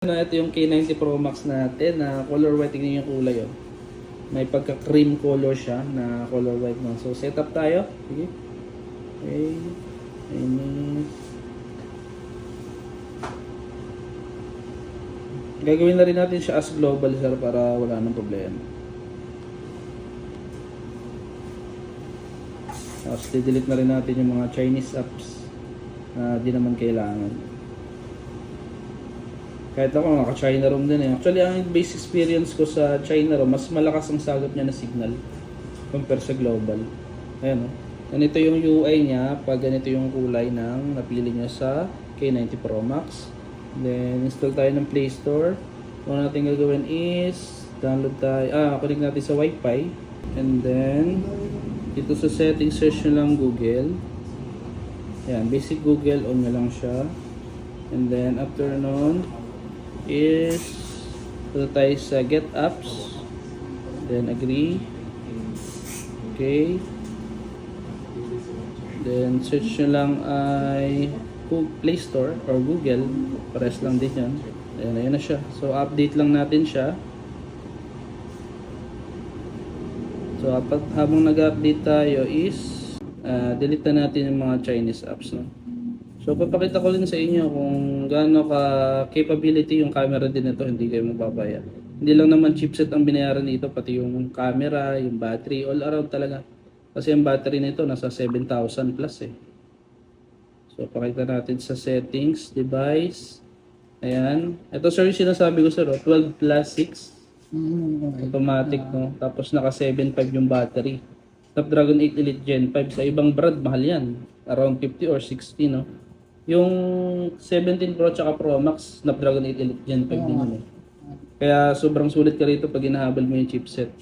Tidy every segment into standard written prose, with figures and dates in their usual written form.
Na ito yung K90 Pro Max natin na color white. Tingnan yung kulay oh. May pagka cream color siya na color white no. So setup tayo. Sige. Okay. Ayan. Gagawin na rin natin siya as global sir para wala nang problema. Tapos delete na rin natin yung mga Chinese apps na di naman kailangan. Kahit ako naka-China ROM din eh. Actually, ang base experience ko sa China ROM, mas malakas ang sagot niya na signal compare sa global. Ayan o. Ganito yung UI niya pag ganito yung kulay ng napili niya sa K90 Pro Max. Then, install tayo ng Play Store. Kung natin gagawin is, download tayo, connect natin sa Wi-Fi. And then, dito sa settings, search nyo lang Google. Ayan, basic Google, on nyo lang siya. And then, after nun, is punta tayo sa get apps, then agree, okay, then search nyo lang ay Play Store or Google, pares lang din yan. Ayan na siya. So update lang natin siya. So habang nag-update tayo is delete na natin yung mga Chinese apps no? So papakita ko rin sa inyo kung gaano ka capability yung camera din nito, hindi kayo mapapaya. Hindi lang naman chipset ang binayaran dito, pati yung camera, yung battery, all around talaga. Kasi yung battery nito nasa 7,000 plus eh. So pakita natin sa settings, device. Ayan. Ito sir yung sinasabi ko sir, 12 plus 6. Automatic no. Tapos naka 7.5 yung battery. Snapdragon 8 Elite Gen 5. Sa ibang brand mahal yan. Around 50 or 60 no. Yung 17 Pro tsaka Pro Max, Snapdragon 8 Elite Gen 5 din yun eh. Kaya sobrang sulit ka rito pag hinahabol mo yung chipset.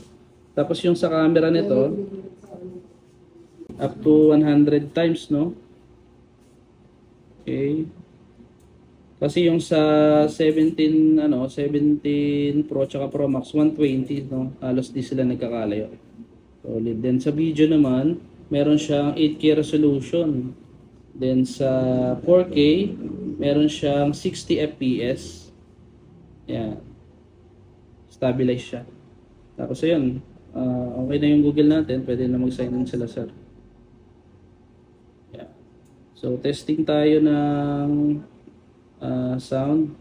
Tapos yung sa camera nito, up to 100 times no. Okay. Kasi yung sa 17 Pro tsaka Pro Max 120 no, halos di sila nagkakalayo. Solid. Then sa video naman, meron siyang 8K resolution. Then sa 4K, meron siyang 60 FPS. Yan. Stabilize siya. Tapos ayun, okay na yung Google natin, pwede na mag-sign in sila sir. Yeah. So testing tayo ng sound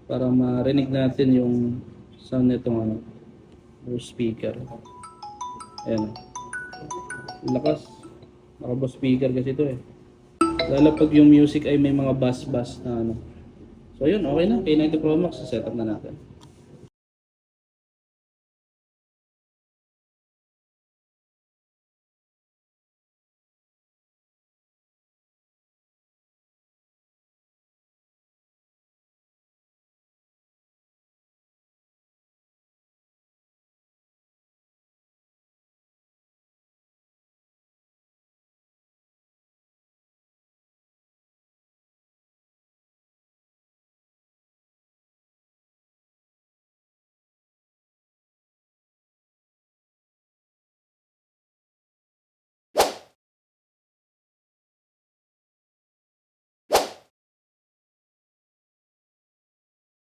para marinig natin yung sound nitong speaker. Ayan. Lakas. Nakabo speaker kasi ito eh. Lalo pag yung music ay may mga bass na So yun, okay na. K90 Pro Max, setup na natin.